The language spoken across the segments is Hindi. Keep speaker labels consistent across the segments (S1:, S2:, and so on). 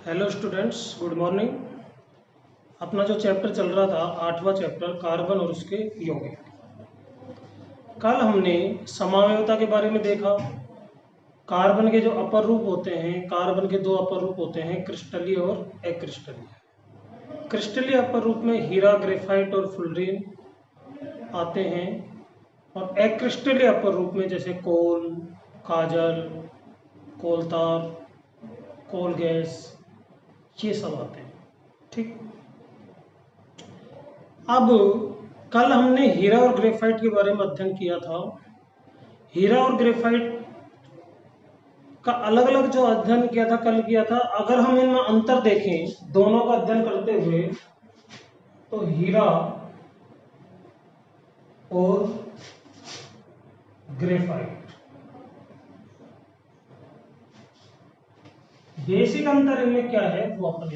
S1: Hello students, good morning. अपना जो चैप्टर चल रहा था, 8वां चैप्टर, कार्बन और उसके यौगिक। कल हमने समावयवता के बारे में देखा। कार्बन के जो अपर रूप होते हैं, कार्बन के दो अपर रूप होते हैं, क्रिस्टलीय और अक्रिस्टलीय। क्रिस्टलीय अपर रूप में हीरा, ग्रेफाइट और फुलरीन आते हैं, और अक्रिस्टलीय अपर रूप में जैसे कोल, काजल, कोलतार, कोल गैस, ये सब आते हैं। ठीक। अब कल हमने हीरा और ग्रेफाइट के बारे में अध्ययन किया था। हीरा और ग्रेफाइट का अलग अलग जो अध्ययन किया था, कल किया था। अगर हम इनमें अंतर देखें दोनों का अध्ययन करते हुए, तो हीरा और ग्रेफाइट, बेसिक अंतर इनमें क्या है वो अपन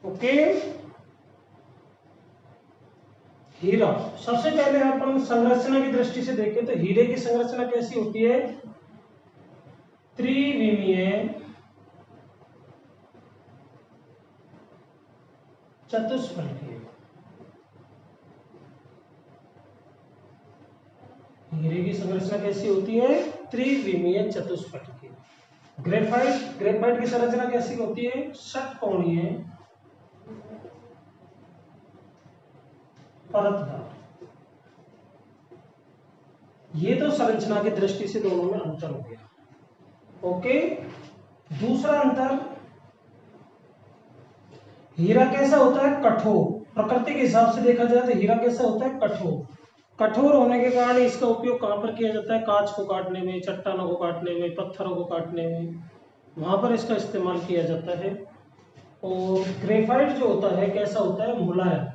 S1: ओके। हीरा, सबसे पहले अपन संरचना की दृष्टि से देखें तो हीरे की संरचना कैसी होती है? त्रिविमीय चतुष्फलकीय। हीरे की संरचना कैसी होती है? त्रिविमीय चतुष्फलकीय। ग्रेफाइट की संरचना कैसी होती है? षटकोणीय परतदार। ये तो संरचना की दृष्टि से दोनों में अंतर हो गया। ओके। दूसरा अंतर, हीरा कैसा होता है? कठोर। प्रकृति के हिसाब से देखा जाए तो हीरा कैसा होता है? कठोर। कठोर होने के कारण इसका उपयोग कहां पर किया जाता है? कांच को काटने में, चट्टानों को काटने में, पत्थरों को काटने में, वहां पर इसका इस्तेमाल किया जाता है। और ग्रेफाइट जो होता है कैसा होता है? मुलायम,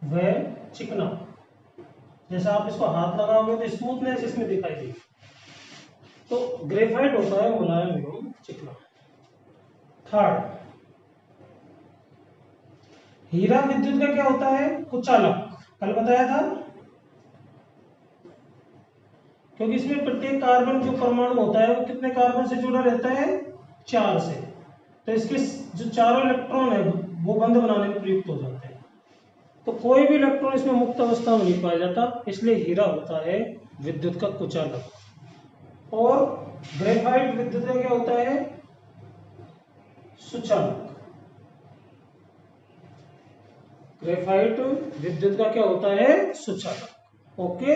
S1: वह चिकना। जैसे आप इसको हाथ लगाओगे तो स्मूथनेस इसमें दिखाई देगी। तो ग्रेफाइट होता है मुलायम एवं चिकना। थर्ड, हीरा विद्युत का क्या होता है? कुचालक। कल बताया था, क्योंकि इसमें प्रत्येक कार्बन जो परमाणु होता है वो कितने कार्बन से जुड़ा रहता है? 4 से। तो इसके जो चारों इलेक्ट्रॉन है वो बंध बनाने में प्रयुक्त हो जाते हैं। तो कोई भी इलेक्ट्रॉन इसमें मुक्त अवस्था में नहीं पाया जाता, इसलिए हीरा होता है विद्युत का कुचालक। और ग्रेफाइट विद्युत का क्या होता है? सुचालक। ग्रेफाइट विद्युत का क्या होता है? सुचालक। ओके।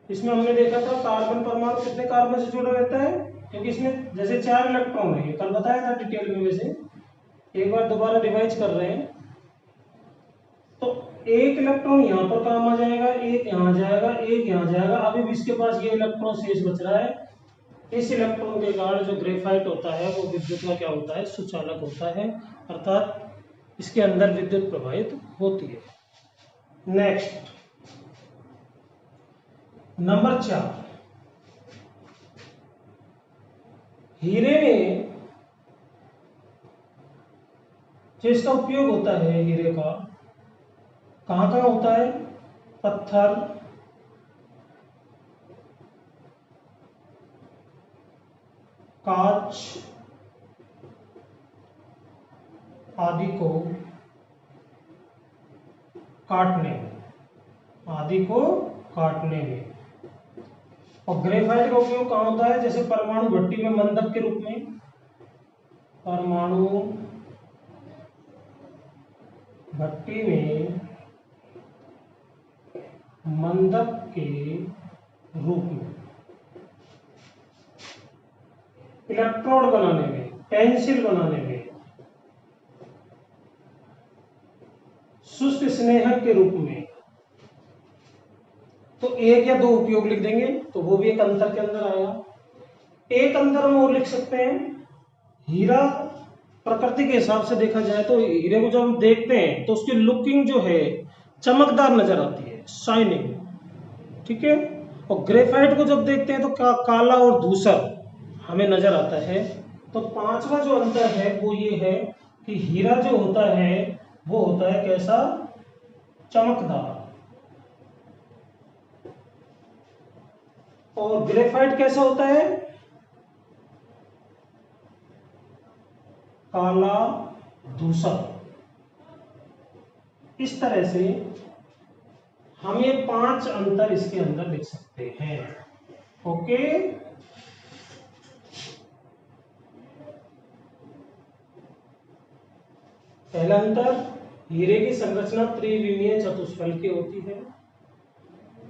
S1: इसमें हमने देखा था कार्बन परमाणु कितने कार्बन से जुड़ा रहता है, क्योंकि इसमें जैसे 4 इलेक्ट्रॉन है, कल बताया था डिटेल में। वैसे एक बार दोबारा रिवाइज कर रहे हैं तो एक इलेक्ट्रॉन यहाँ पर काम आ जाएगा, एक यहाँ जाएगा, एक यहाँ जाएगा। अभी भी इसके पास ये इलेक्ट्रॉन शेष बच रहा है। इस इलेक्ट्रॉन के कारण जो ग्रेफाइट होता है वो विद्युत का क्या होता है? सुचालक होता है, अर्थात इसके अंदर विद्युत प्रवाहित होती है। नेक्स्ट, नंबर 4, हीरे में जो इसका उपयोग होता है, हीरे का कहाँ कहाँ होता है? पत्थर, कांच आदि को काटने में। और ग्रेफाइट का उपयोग कहाँ होता है? जैसे परमाणु भट्टी में मंदक के रूप में, परमाणु भट्टी में मंदक के रूप में, इलेक्ट्रोड बनाने में, पेंसिल बनाने में, शुष्क स्नेहक के रूप में। तो एक या दो उपयोग लिख देंगे तो वो भी एक अंतर के अंदर आएगा। एक अंतर हम और लिख सकते हैं, हीरा प्रकृति के हिसाब से देखा जाए तो हीरे को जब हम देखते हैं तो उसकी लुकिंग जो है चमकदार नजर आती है, शाइनिंग। ठीक है। और ग्रेफाइट को जब देखते हैं तो काला और धूसर हमें नजर आता है। तो पांचवा जो अंतर है वो ये है कि हीरा जो होता है वो होता है कैसा? चमकदार। और ग्रेफाइट कैसा होता है? काला धूसर। इस तरह से हम ये 5 अंतर इसके अंदर लिख सकते हैं। ओके, पहला अंतर, हीरे की संरचना त्रिविमीय चतुष्फल की होती है।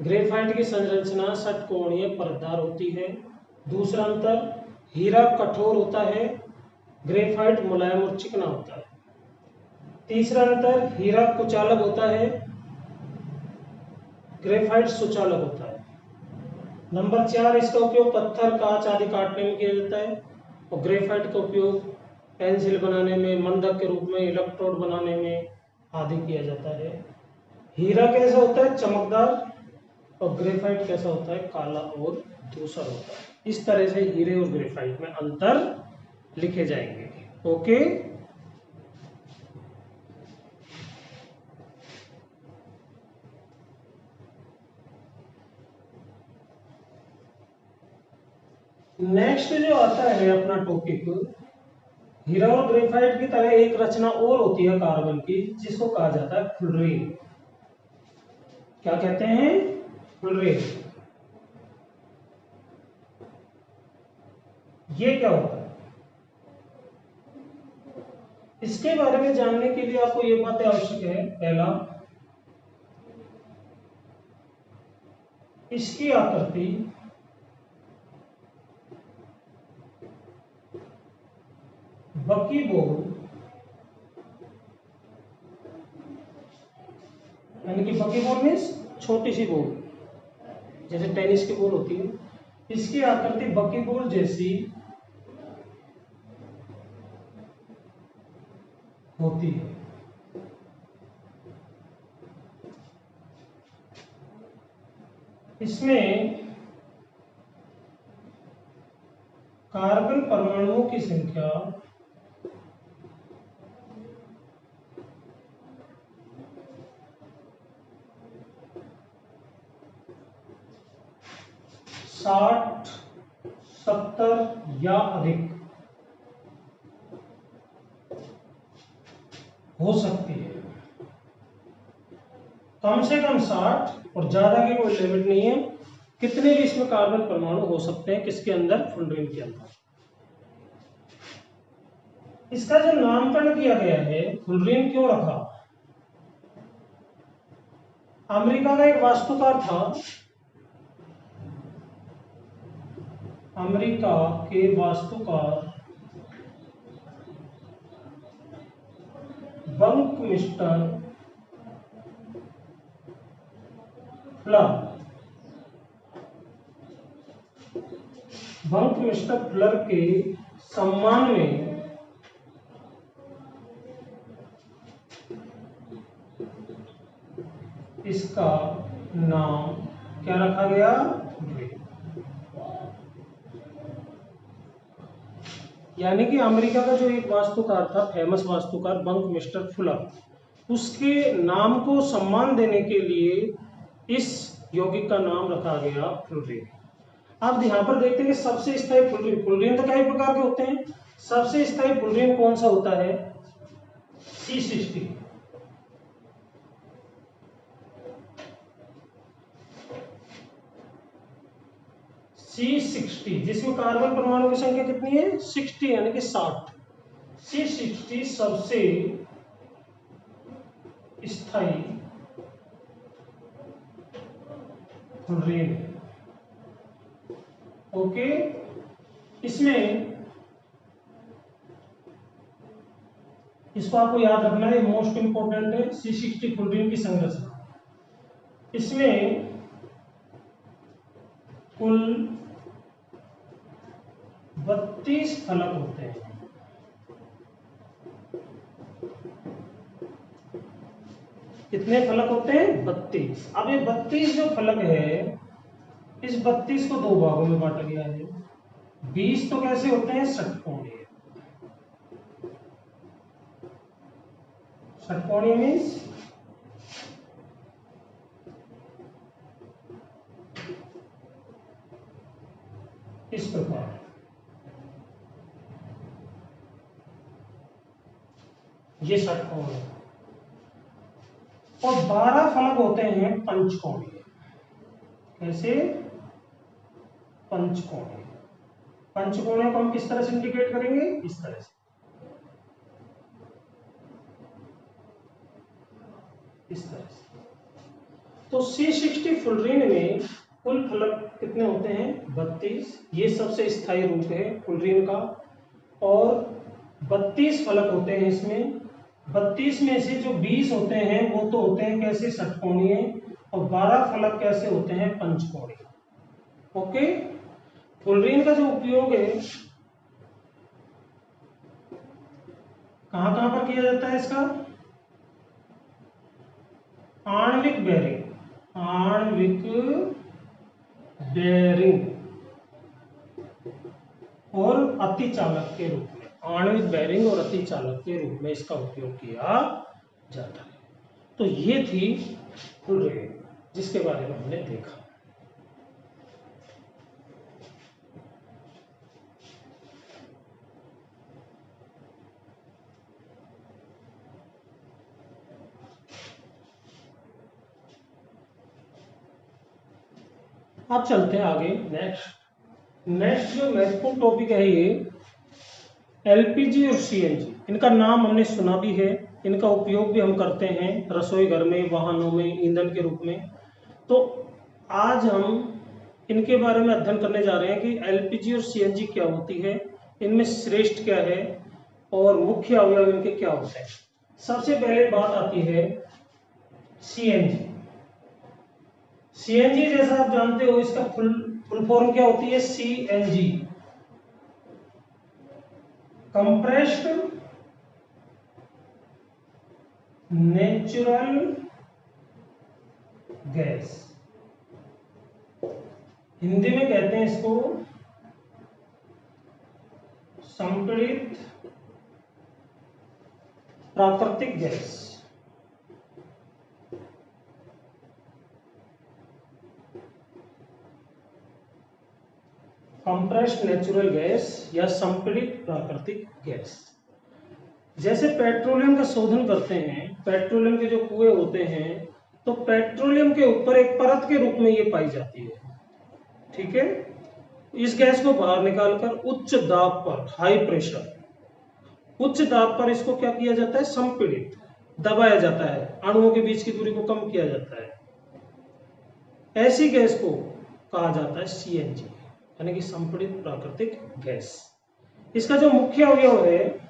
S1: ग्रेफाइट की संरचना षटकोणीय परतदार होती है। दूसरा अंतर, हीरा कठोर होता है, ग्रेफाइट मुलायम और चिकना होता है। तीसरा अंतर, हीरा कुचालक होता है, ग्रेफाइट सुचालक होता है। नंबर 4, इसका उपयोग पत्थर, कांच आदि काटने में किया जाता है और ग्रेफाइट का उपयोग पेंसिल बनाने में, मंदक के रूप में, इलेक्ट्रोड बनाने में आदि किया जाता है। हीरा कैसा होता है? चमकदार, और ग्रेफाइट कैसा होता है? काला और धूसर होता है। इस तरह से हीरे और ग्रेफाइट में अंतर लिखे जाएंगे। ओके, नेक्स्ट जो आता है अपना टॉपिक, हीरा और ग्रेफाइट की तरह एक रचना और होती है कार्बन की, जिसको कहा जाता है फ्लोरीन। क्या कहते हैं? फ्लोरीन। ये क्या होता है? इसके बारे में जानने के लिए आपको ये बातें आवश्यक है। पहला, इसकी आकृति बकीबोल यानी कि बकीबोल मीन्स छोटी सी बोल, जैसे टेनिस की बोल होती है। इसकी आकृति बकीबोल जैसी होती है। इसमें कार्बन परमाणुओं की संख्या 60, 70 या अधिक हो सकती है। कम से कम 60 और ज्यादा की कोई लिमिट नहीं है। कितने भी इसमें कार्बन परमाणु हो सकते हैं, किसके अंदर? फ्लोरीन के अंदर। इसका जो नामकरण किया गया है, फ्लोरीन क्यों रखा? अमेरिका का एक वास्तुकार था, अमेरिका के वास्तुकार बंकमिस्टर फ्लर। बंकमिस्टर फ्लर के सम्मान में इसका नाम क्या रखा गया? यानी कि अमेरिका का जो एक वास्तुकार था, फेमस वास्तुकार बंकमिस्टर फ्लर, उसके नाम को सम्मान देने के लिए इस यौगिक का नाम रखा गया फ्लोरीन। अब यहाँ पर देखते हैं कि सबसे स्थायी फ्लोरीन, फ्लोरीन तो कई प्रकार के होते हैं। सबसे स्थायी फ्लोरीन कौन सा होता है? C60। C60 जिसमें कार्बन परमाणु की संख्या कितनी है? 60 यानी कि 60। C60 सबसे स्थायी फ्लोरीन। ओके, इसमें इसको आपको याद रखना है, मोस्ट इंपोर्टेंट है C60 फ्लोरीन की संरचना। इसमें कुल 32 फलक होते हैं। कितने फलक होते हैं? 32। अब ये 32 जो फलक है, इस 32 को 2 भागों में बांटा गया है। 20 तो कैसे होते हैं? षटकोणीय। षटकोणीय मीन्स इस प्रकार। ये षटकोण है। और 12 फलक होते हैं पंचकोणीय। कैसे? पंचकोणीय। पंचकोणीय को हम किस तरह से इंडिकेट करेंगे? इस तरह से, इस तरह से। तो C60 फुलरीन में कुल फलक कितने होते हैं? 32। ये सबसे स्थायी रूप है फुलरीन का। और 32 फलक होते हैं इसमें। 32 में से जो 20 होते हैं वो तो होते हैं कैसे? षटकोणीय। और 12 फलक कैसे होते हैं? पंचकोणीय। ओके। फुलरीन का जो उपयोग है कहां कहां पर किया जाता है इसका? आणविक बेरिंग, आणविक बेरिंग और अतिचालक के रूप में, आणविक बेरिंग और अतिचालक के रूप में इसका उपयोग किया जाता है। तो ये थी फुलरीन जिसके बारे में हमने देखा। अब चलते हैं आगे। नेक्स्ट जो महत्वपूर्ण टॉपिक है ये एलपीजी और सीएनजी। इनका नाम हमने सुना भी है, इनका उपयोग भी हम करते हैं रसोई घर में, वाहनों में ईंधन के रूप में। तो आज हम इनके बारे में अध्ययन करने जा रहे हैं कि एलपीजी और सीएनजी क्या होती है, इनमें श्रेष्ठ क्या है और मुख्य अवयव इनके क्या होते हैं। सबसे पहले बात आती है सीएनजी। सीएनजी जैसा आप जानते हो इसका फुल फॉर्म क्या होती है? CNG, compressed natural gas. Hindi में कहते हैं इसको संपीड़ित प्राकृतिक गैस। कंप्रेस्ड नेचुरल गैस या संपीड़ित प्राकृतिक गैस। जैसे पेट्रोलियम का शोधन करते हैं, पेट्रोलियम के जो कुएं होते हैं, तो पेट्रोलियम के ऊपर एक परत के रूप में ये पाई जाती है। ठीक है। इस गैस को बाहर निकालकर उच्च दाब पर, हाई प्रेशर, उच्च दाब पर इसको क्या किया जाता है? संपीड़ित, दबाया जाता है, अणुओं के बीच की दूरी को कम किया जाता है। ऐसी गैस को कहा जाता है सीएनजी, यानी कि संपीड़ित प्राकृतिक गैस। इसका जो मुख्य अवयव है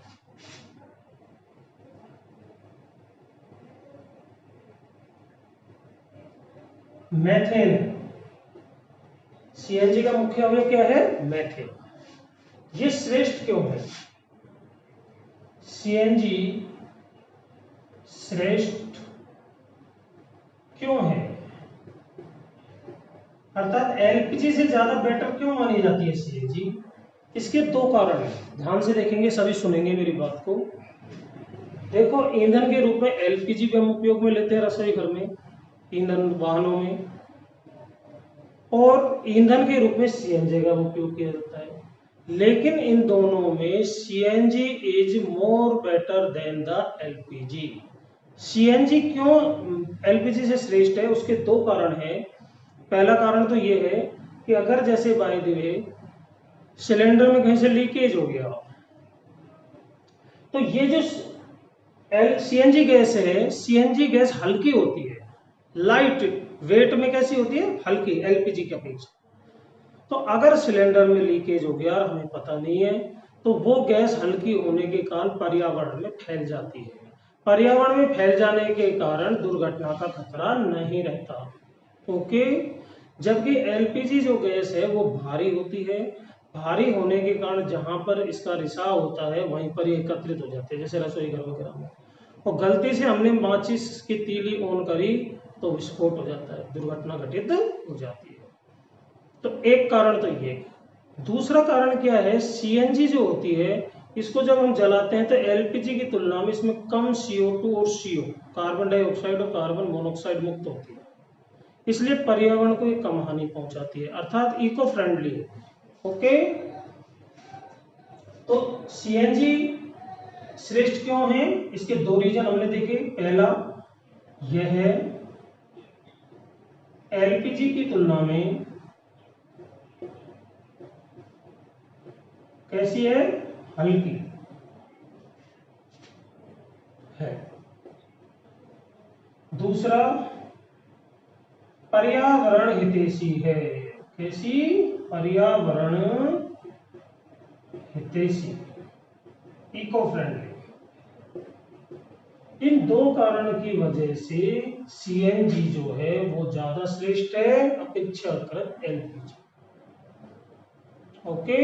S1: मेथेन। सीएनजी का मुख्य अवयव क्या है? मेथेन। ये श्रेष्ठ क्यों है? सीएनजी श्रेष्ठ क्यों है, अर्थात एलपीजी से ज्यादा बेटर क्यों मानी जाती है सीएनजी? इसके दो कारण हैं, ध्यान से देखेंगे, सभी सुनेंगे मेरी बात को। देखो, ईंधन के रूप में एलपीजी भी हम उपयोग में लेते हैं रसोई घर में, ईंधन वाहनों में, और ईंधन के रूप में सीएनजी का उपयोग किया जाता है। लेकिन इन दोनों में CNG is more better than the LPG. CNG क्यों एलपीजी से श्रेष्ठ है? उसके दो कारण हैं। पहला कारण तो ये है कि अगर जैसे बाय द वे सिलेंडर में कहीं से लीकेज हो गया, तो ये जो सीएनजी गैस है, सीएनजी गैस हल्की होती है, लाइट वेट में कैसी होती है? हल्की, एलपीजी के अपेक्षा। तो अगर सिलेंडर में लीकेज हो गया, हमें पता नहीं है, तो वो गैस हल्की होने के कारण पर्यावरण में फैल जाती है। पर्यावरण में फैल जाने के कारण दुर्घटना का खतरा नहीं रहता। ओके। जबकि एलपीजी जो गैस है वो भारी होती है, भारी होने के कारण जहां पर इसका रिसाव होता है वहीं पर ये एकत्रित हो जाते हैं, जैसे रसोई घर वगैरह में। और गलती से हमने माचिस की तीली ऑन करी तो विस्फोट हो जाता है, दुर्घटना घटित हो जाती है। तो एक कारण तो ये। दूसरा कारण क्या है? सीएनजी जो होती है, इसको जब हम जलाते हैं तो एलपीजी की तुलना में इसमें कम CO2 और CO, कार्बन डाइऑक्साइड और कार्बन मोनोऑक्साइड मुक्त होती है, इसलिए पर्यावरण को ये कम हानि पहुंचाती है, अर्थात इको फ्रेंडली है। ओके। तो सीएनजी श्रेष्ठ क्यों है, इसके दो रीजन हमने देखे। पहला यह है एलपीजी की तुलना में कैसी है, हल्की है। दूसरा पर्यावरण हितैषी है। कैसी, पर्यावरण हितैषी, इको फ्रेंडली। इन दो कारण की वजह से सीएनजी जो है वो ज्यादा श्रेष्ठ है अपेक्षाकृत एलपीजी। ओके,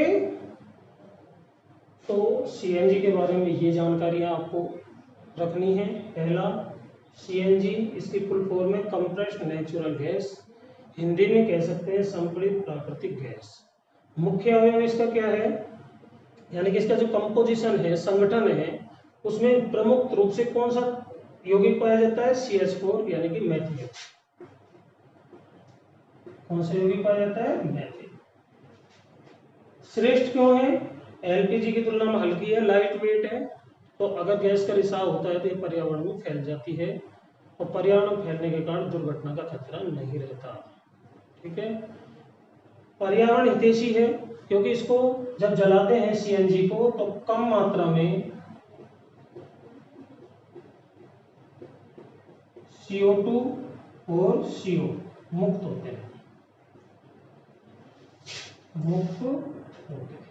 S1: तो सीएनजी के बारे में ये जानकारियां आपको रखनी है। पहला, सीएनजी इसकी फुल फॉर्म है कंप्रेस्ड नेचुरल गैस, हिंदी में कह सकते हैं संपीड़ित प्राकृतिक गैस। मुख्य अवयव इसका क्या है, यानी कि इसका जो कंपोजिशन है, संगठन है, उसमें प्रमुख रूप से कौन सा यौगिक पाया जाता है, CH4 यानी कि मैथिल। कौन सा यौगिक पाया जाता है, मैथिल। श्रेष्ठ क्यों है, एलपीजी की तुलना में हल्की है, लाइट वेट है, तो अगर गैस का रिसाव होता है तो ये पर्यावरण में फैल जाती है और पर्यावरण में फैलने के कारण दुर्घटना का खतरा नहीं रहता। ठीक है। पर्यावरण हितैषी है क्योंकि इसको जब जलाते हैं सीएनजी को तो कम मात्रा में CO2 और CO मुक्त होते हैं, मुक्त होते हैं।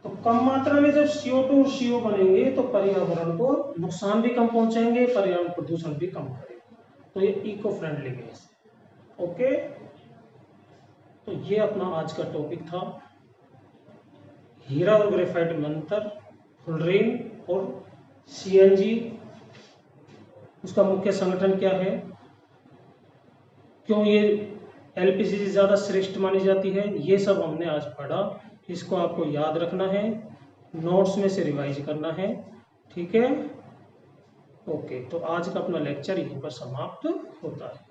S1: तो कम मात्रा में जब CO2 और CO बनेंगे तो पर्यावरण को नुकसान भी कम पहुंचाएंगे, पर्यावरण प्रदूषण भी कम करेंगे, तो ये इको फ्रेंडली गैस है। ओके, तो ये अपना आज का टॉपिक था, हीरा और ग्रेफाइट में अंतर, फ्लोरीन और सीएनजी, उसका मुख्य संगठन क्या है, क्यों ये एलपीजी से ज्यादा श्रेष्ठ मानी जाती है, ये सब हमने आज पढ़ा। इसको आपको याद रखना है, नोट्स में से रिवाइज करना है। ठीक है, ओके, तो आज का अपना लेक्चर यहीं पर समाप्त होता है।